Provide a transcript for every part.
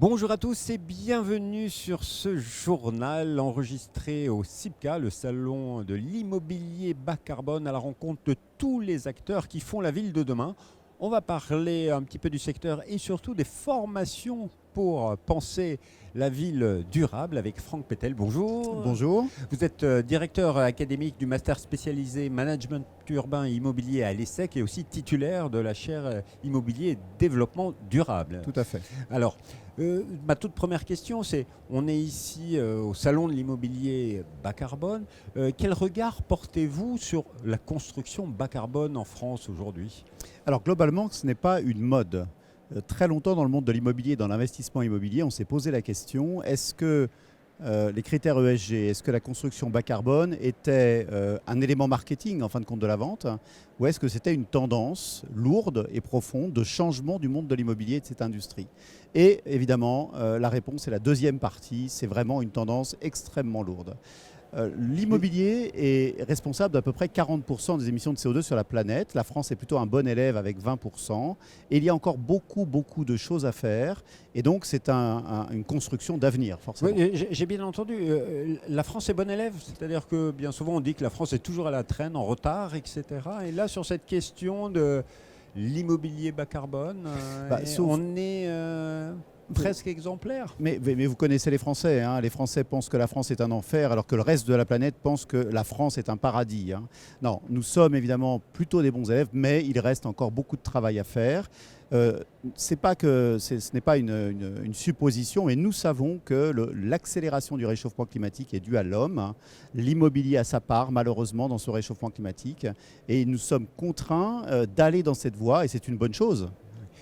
Bonjour à tous et bienvenue sur ce journal enregistré au CIPCA, le salon de l'immobilier bas carbone, à la rencontre de tous les acteurs qui font la ville de demain. On va parler un petit peu du secteur et surtout des formations pour penser la ville durable avec Franck Pétel. Bonjour. Bonjour. Vous êtes directeur académique du master spécialisé management urbain et immobilier à l'ESSEC et aussi titulaire de la chaire immobilier et développement durable. Tout à fait. Alors, ma toute première question, c'est, on est ici au Salon de l'immobilier bas carbone. Quel regard portez-vous sur la construction bas carbone en France aujourd'hui ? Alors globalement, ce n'est pas une mode. Très longtemps dans le monde de l'immobilier, dans l'investissement immobilier, on s'est posé la question, est-ce que les critères ESG, est-ce que la construction bas carbone était un élément marketing en fin de compte de la vente, ou est-ce que c'était une tendance lourde et profonde de changement du monde de l'immobilier et de cette industrie ? Et évidemment, la réponse est la deuxième partie, c'est vraiment une tendance extrêmement lourde. L'immobilier est responsable d'à peu près 40% des émissions de CO2 sur la planète. La France est plutôt un bon élève avec 20%. Et il y a encore beaucoup de choses à faire. Et donc, c'est une construction d'avenir, forcément. Oui, j'ai bien entendu. La France est bon élève, c'est-à-dire que bien souvent on dit que la France est toujours à la traîne, en retard, etc. Et là, sur cette question de l'immobilier bas carbone, on est presque exemplaire. Mais vous connaissez les Français, hein. Les Français pensent que la France est un enfer alors que le reste de la planète pense que la France est un paradis, hein. Non, nous sommes évidemment plutôt des bons élèves, mais il reste encore beaucoup de travail à faire. Ce n'est pas une supposition, mais nous savons que l'accélération du réchauffement climatique est due à l'homme, hein. L'immobilier a sa part, malheureusement, dans ce réchauffement climatique. Et nous sommes contraints d'aller dans cette voie, et c'est une bonne chose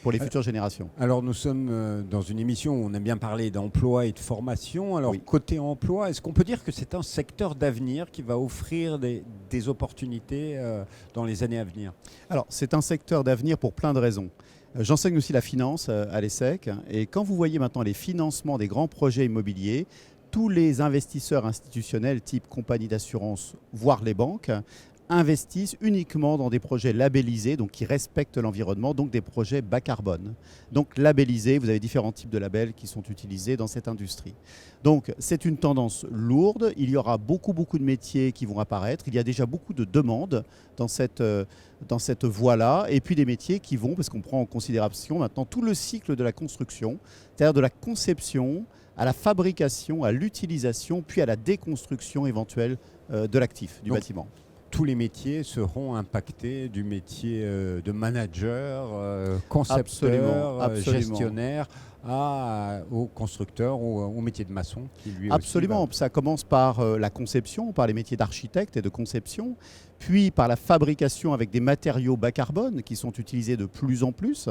pour les futures générations. Alors nous sommes dans une émission où on aime bien parler d'emploi et de formation. Alors Oui. Côté emploi, est-ce qu'on peut dire que c'est un secteur d'avenir qui va offrir des opportunités dans les années à venir ? Alors, c'est un secteur d'avenir pour plein de raisons. J'enseigne aussi la finance à l'ESSEC, et quand vous voyez maintenant les financements des grands projets immobiliers, tous les investisseurs institutionnels type compagnie d'assurance, voire les banques, investissent uniquement dans des projets labellisés, donc qui respectent l'environnement, donc des projets bas carbone. Donc labellisés, vous avez différents types de labels qui sont utilisés dans cette industrie. Donc c'est une tendance lourde, il y aura beaucoup de métiers qui vont apparaître, il y a déjà beaucoup de demandes dans cette voie-là, et puis des métiers qui vont, parce qu'on prend en considération maintenant tout le cycle de la construction, c'est-à-dire de la conception à la fabrication, à l'utilisation, puis à la déconstruction éventuelle de l'actif, du bâtiment. Tous les métiers seront impactés, du métier de manager, concepteur, Absolument. gestionnaire, au constructeur, au métier de maçon. Qui lui Absolument, aussi ça commence par la conception, par les métiers d'architecte et de conception, puis par la fabrication avec des matériaux bas carbone qui sont utilisés de plus en plus.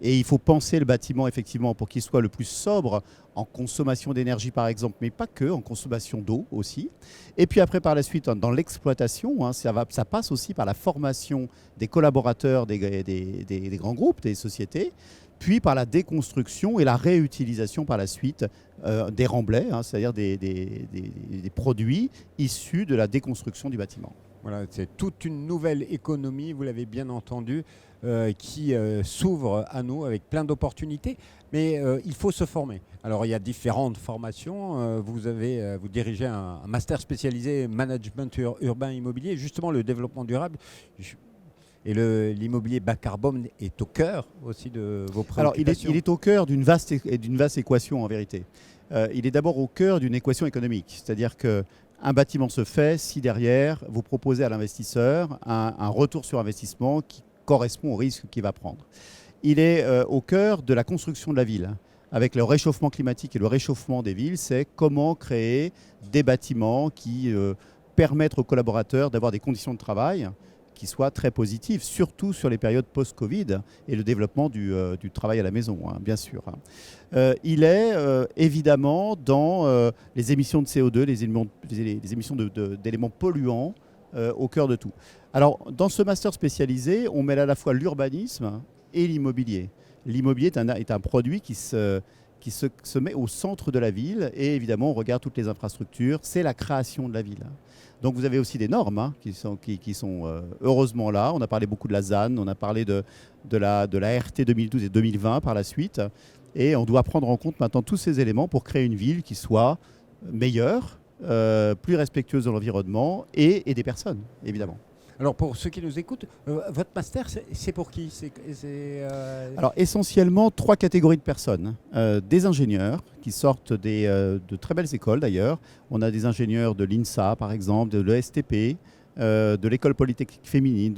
Et il faut penser le bâtiment effectivement pour qu'il soit le plus sobre en consommation d'énergie par exemple, mais pas que, en consommation d'eau aussi. Et puis après par la suite dans l'exploitation, hein, ça passe aussi par la formation des collaborateurs des grands groupes, des sociétés, puis par la déconstruction et la réutilisation par la suite des remblais, hein, c'est-à-dire des produits issus de la déconstruction du bâtiment. Voilà, c'est toute une nouvelle économie, vous l'avez bien entendu, qui s'ouvre à nous avec plein d'opportunités. Mais il faut se former. Alors il y a différentes formations. Vous dirigez un master spécialisé management urbain immobilier, justement le développement durable. Et l'immobilier bas carbone est au cœur aussi de vos préoccupations. Alors il est au cœur d'une vaste équation en vérité. Il est d'abord au cœur d'une équation économique, c'est-à-dire que un bâtiment se fait si derrière, vous proposez à l'investisseur un retour sur investissement qui correspond au risque qu'il va prendre. Il est au cœur de la construction de la ville. Avec le réchauffement climatique et le réchauffement des villes, c'est comment créer des bâtiments qui permettent aux collaborateurs d'avoir des conditions de travail qui soient très positives, surtout sur les périodes post-Covid et le développement du travail à la maison, hein, bien sûr. Il est évidemment dans les émissions de CO2, les émissions d'éléments polluants au cœur de tout. Alors, dans ce master spécialisé, on mêle à la fois l'urbanisme et l'immobilier. L'immobilier est un produit qui se met au centre de la ville et évidemment, on regarde toutes les infrastructures. C'est la création de la ville. Donc vous avez aussi des normes hein, qui sont heureusement là. On a parlé beaucoup de la ZAN, on a parlé de la RT 2012 et 2020 par la suite. Et on doit prendre en compte maintenant tous ces éléments pour créer une ville qui soit meilleure, plus respectueuse de l'environnement et des personnes, évidemment. Alors pour ceux qui nous écoutent, votre master, c'est pour qui? Alors essentiellement 3 catégories de personnes. Des ingénieurs qui sortent de très belles écoles d'ailleurs. On a des ingénieurs de l'INSA par exemple, de l'ESTP, de l'école polytechnique féminine.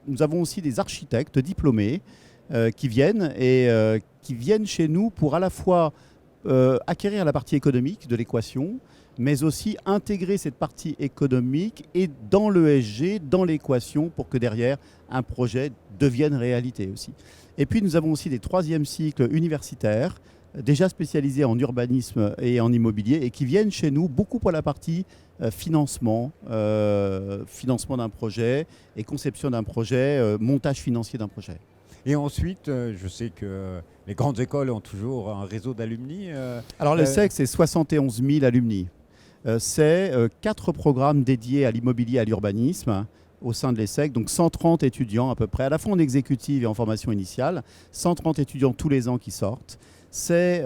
Nous avons aussi des architectes diplômés qui viennent chez nous pour à la fois acquérir la partie économique de l'équation, mais aussi intégrer cette partie économique et dans l'ESG, dans l'équation, pour que derrière, un projet devienne réalité aussi. Et puis nous avons aussi des 3e cycles universitaires, déjà spécialisés en urbanisme et en immobilier, et qui viennent chez nous beaucoup pour la partie financement d'un projet et conception d'un projet, montage financier d'un projet. Et ensuite, je sais que les grandes écoles ont toujours un réseau d'alumni. Alors le SEC, c'est 71 000 alumni. C'est 4 programmes dédiés à l'immobilier et à l'urbanisme au sein de l'ESSEC, donc 130 étudiants à peu près, à la fois en exécutive et en formation initiale, 130 étudiants tous les ans qui sortent. C'est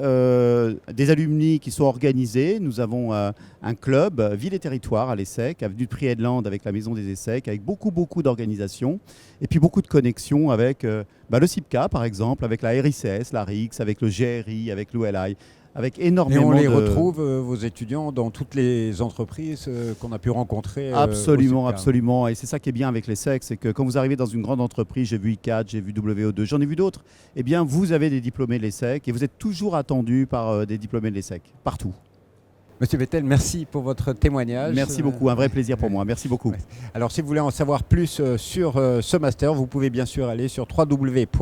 des alumni qui sont organisés. Nous avons un club Ville et Territoire à l'ESSEC, avenue de Prix-Edland avec la Maison des ESSEC, avec beaucoup d'organisations et puis beaucoup de connexions avec le CIPCA par exemple, avec la RICS, la RIX, avec le GRI, avec l'ULI. Avec énormément et on les retrouve, vos étudiants, dans toutes les entreprises qu'on a pu rencontrer. Absolument, absolument. Et c'est ça qui est bien avec l'ESSEC, c'est que quand vous arrivez dans une grande entreprise, j'ai vu ICAD, j'ai vu WO2, j'en ai vu d'autres, eh bien vous avez des diplômés de l'ESSEC et vous êtes toujours attendu par des diplômés de l'ESSEC, partout. Monsieur Bettel, merci pour votre témoignage. Merci beaucoup, un vrai plaisir pour moi. Merci beaucoup. Alors, si vous voulez en savoir plus sur ce master, vous pouvez bien sûr aller sur www.essec.edu.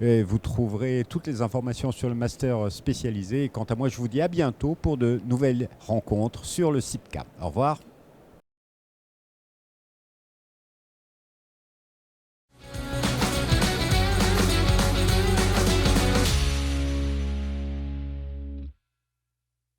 Vous trouverez toutes les informations sur le master spécialisé. Et quant à moi, je vous dis à bientôt pour de nouvelles rencontres sur le CIPCA. Au revoir.